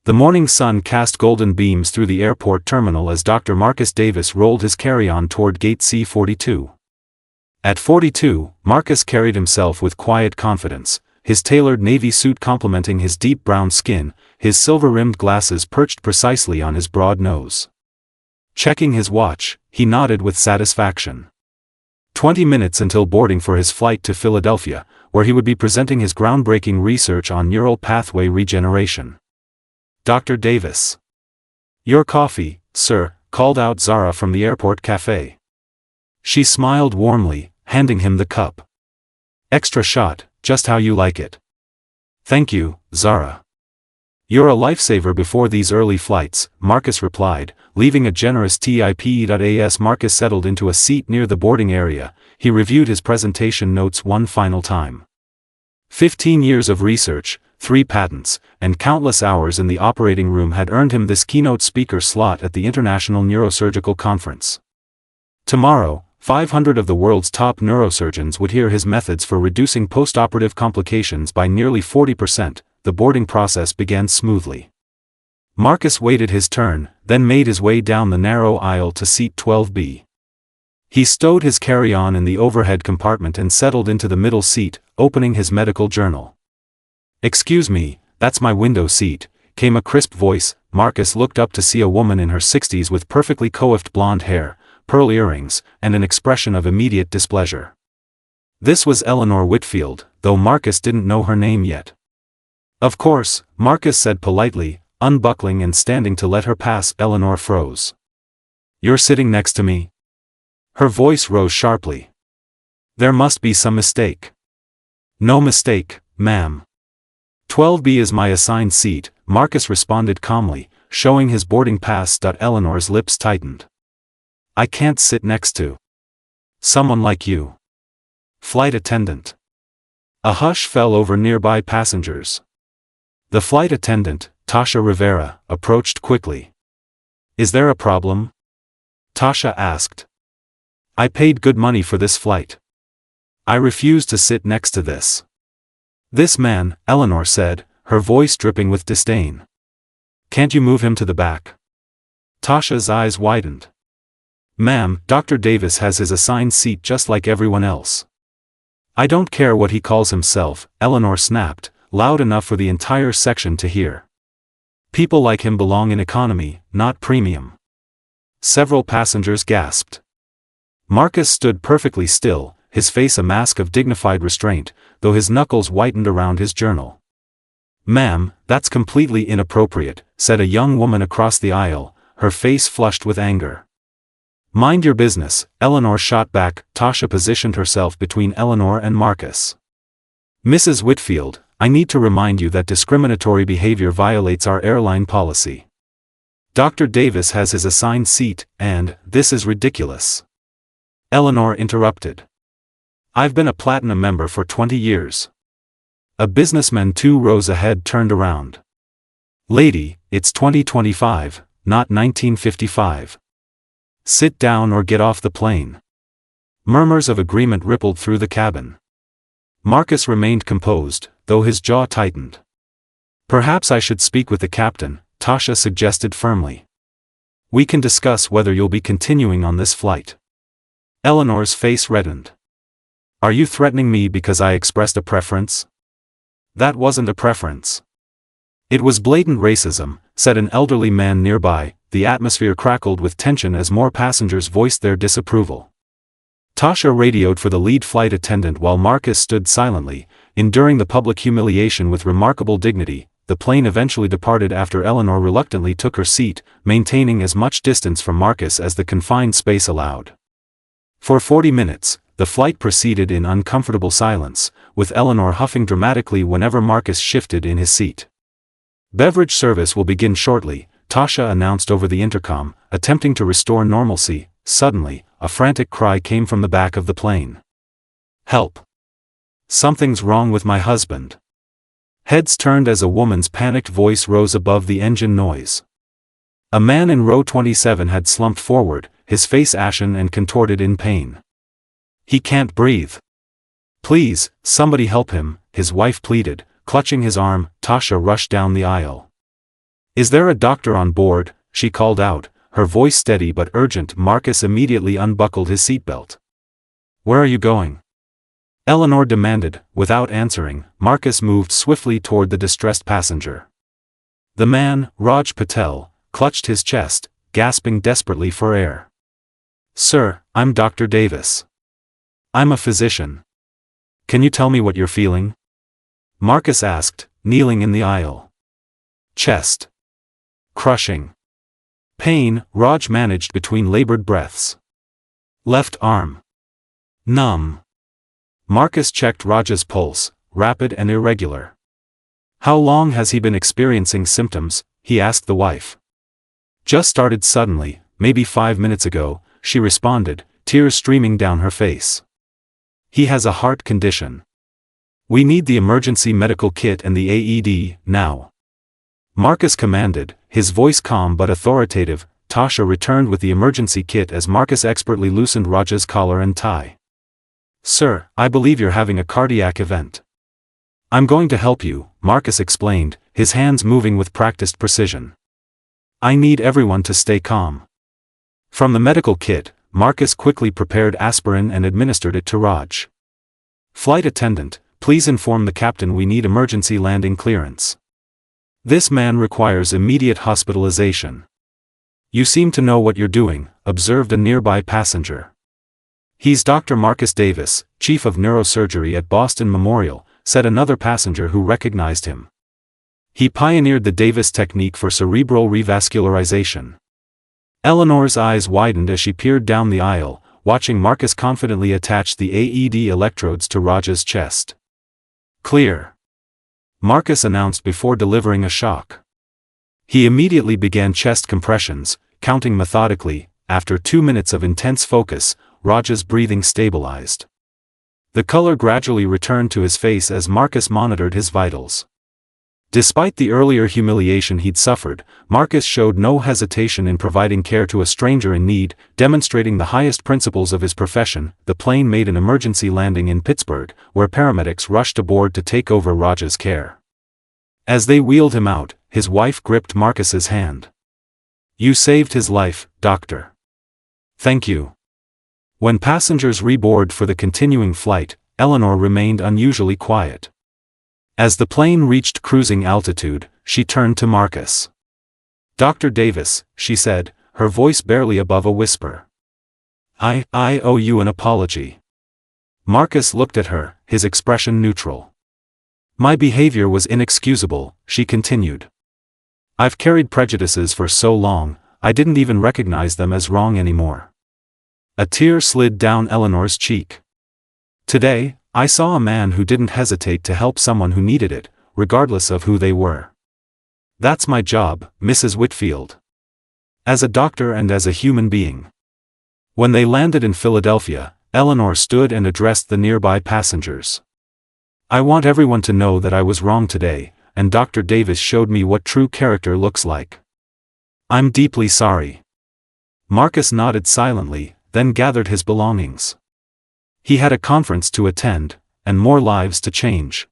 The morning sun cast golden beams through the airport terminal as Dr. Marcus Davis rolled his carry-on toward gate C-42. At 42, Marcus carried himself with quiet confidence, his tailored navy suit complementing his deep brown skin, his silver-rimmed glasses perched precisely on his broad nose. Checking his watch, he nodded with satisfaction. 20 minutes until boarding for his flight to Philadelphia, where he would be presenting his groundbreaking research on neural pathway regeneration. Dr. Davis. "Your coffee, sir," called out Zara from the airport cafe. She smiled warmly, handing him the cup. "Extra shot, just how you like it." "Thank you, Zara." "You're a lifesaver before these early flights," Marcus replied, leaving a generous tip. As Marcus settled into a seat near the boarding area, he reviewed his presentation notes one final time. 15 years of research, 3 patents, and countless hours in the operating room had earned him this keynote speaker slot at the International Neurosurgical Conference. Tomorrow, 500 of the world's top neurosurgeons would hear his methods for reducing postoperative complications by nearly 40%. The boarding process began smoothly. Marcus waited his turn, then made his way down the narrow aisle to seat 12B. He stowed his carry-on in the overhead compartment and settled into the middle seat, opening his medical journal. "Excuse me, that's my window seat," came a crisp voice. Marcus looked up to see a woman in her 60s with perfectly coiffed blonde hair, pearl earrings, and an expression of immediate displeasure. This was Eleanor Whitfield, though Marcus didn't know her name yet. "Of course," Marcus said politely, unbuckling and standing to let her pass. Eleanor froze. "You're sitting next to me?" Her voice rose sharply. "There must be some mistake." "No mistake, ma'am. 12B is my assigned seat," Marcus responded calmly, showing his boarding pass. Eleanor's lips tightened. "I can't sit next to someone like you." "Flight attendant." A hush fell over nearby passengers. The flight attendant, Tasha Rivera, approached quickly. "Is there a problem?" Tasha asked. "I paid good money for this flight. I refuse to sit next to this man," Eleanor said, her voice dripping with disdain. "Can't you move him to the back?" Tasha's eyes widened. "Ma'am, Dr. Davis has his assigned seat just like everyone else." "I don't care what he calls himself," Eleanor snapped, loud enough for the entire section to hear. "People like him belong in economy, not premium." Several passengers gasped. Marcus stood perfectly still, his face a mask of dignified restraint, though his knuckles whitened around his journal. "Ma'am, that's completely inappropriate," said a young woman across the aisle, her face flushed with anger. "Mind your business," Eleanor shot back. Tasha positioned herself between Eleanor and Marcus. "Mrs. Whitfield, I need to remind you that discriminatory behavior violates our airline policy. Dr. Davis has his assigned seat, and this is ridiculous." Eleanor interrupted. "I've been a platinum member for 20 years. A businessman 2 rows ahead turned around. "Lady, it's 2025, not 1955. Sit down or get off the plane." Murmurs of agreement rippled through the cabin. Marcus remained composed, though his jaw tightened. "Perhaps I should speak with the captain," Tasha suggested firmly. "We can discuss whether you'll be continuing on this flight." Eleanor's face reddened. "Are you threatening me because I expressed a preference?" "That wasn't a preference. It was blatant racism," said an elderly man nearby. The atmosphere crackled with tension as more passengers voiced their disapproval. Tasha radioed for the lead flight attendant while Marcus stood silently, enduring the public humiliation with remarkable dignity. The plane eventually departed after Eleanor reluctantly took her seat, maintaining as much distance from Marcus as the confined space allowed. For 40 minutes, the flight proceeded in uncomfortable silence, with Eleanor huffing dramatically whenever Marcus shifted in his seat. "Beverage service will begin shortly," Tasha announced over the intercom, attempting to restore normalcy. Suddenly, a frantic cry came from the back of the plane. "Help! Something's wrong with my husband." Heads turned as a woman's panicked voice rose above the engine noise. A man in row 27 had slumped forward, his face ashen and contorted in pain. "He can't breathe. Please, somebody help him," his wife pleaded, clutching his arm. Tasha rushed down the aisle. "Is there a doctor on board?" she called out, her voice steady but urgent. Marcus immediately unbuckled his seatbelt. "Where are you going?" Eleanor demanded. Without answering, Marcus moved swiftly toward the distressed passenger. The man, Raj Patel, clutched his chest, gasping desperately for air. "Sir, I'm Dr. Davis. I'm a physician. Can you tell me what you're feeling?" Marcus asked, kneeling in the aisle. "Chest. Crushing. Pain," Raj managed between labored breaths. "Left arm. Numb." Marcus checked Raj's pulse, rapid and irregular. "How long has he been experiencing symptoms?" he asked the wife. "Just started suddenly, maybe 5 minutes ago," she responded, tears streaming down her face. "He has a heart condition. We need the emergency medical kit and the AED, now." Marcus commanded, his voice calm but authoritative. Tasha returned with the emergency kit as Marcus expertly loosened Raj's collar and tie. "Sir, I believe you're having a cardiac event." "I'm going to help you," Marcus explained, his hands moving with practiced precision. "I need everyone to stay calm." From the medical kit, Marcus quickly prepared aspirin and administered it to Raj. "Flight attendant, please inform the captain we need emergency landing clearance. This man requires immediate hospitalization." "You seem to know what you're doing," observed a nearby passenger. "He's Dr. Marcus Davis, chief of neurosurgery at Boston Memorial," said another passenger who recognized him. "He pioneered the Davis technique for cerebral revascularization." Eleanor's eyes widened as she peered down the aisle, watching Marcus confidently attach the AED electrodes to Raj's chest. "Clear," Marcus announced before delivering a shock. He immediately began chest compressions, counting methodically. After 2 minutes of intense focus, Raj's breathing stabilized. The color gradually returned to his face as Marcus monitored his vitals. Despite the earlier humiliation he'd suffered, Marcus showed no hesitation in providing care to a stranger in need, demonstrating the highest principles of his profession. The plane made an emergency landing in Pittsburgh, where paramedics rushed aboard to take over Raj's care. As they wheeled him out, his wife gripped Marcus's hand. "You saved his life, doctor. Thank you." When passengers reboarded for the continuing flight, Eleanor remained unusually quiet. As the plane reached cruising altitude, she turned to Marcus. "Dr. Davis," she said, her voice barely above a whisper. I owe you an apology." Marcus looked at her, his expression neutral. "My behavior was inexcusable," she continued. "I've carried prejudices for so long, I didn't even recognize them as wrong anymore." A tear slid down Eleanor's cheek. "Today, I saw a man who didn't hesitate to help someone who needed it, regardless of who they were. That's my job, Mrs. Whitfield. As a doctor and as a human being." When they landed in Philadelphia, Eleanor stood and addressed the nearby passengers. "I want everyone to know that I was wrong today, and Dr. Davis showed me what true character looks like. I'm deeply sorry." Marcus nodded silently, then gathered his belongings. He had a conference to attend, and more lives to change.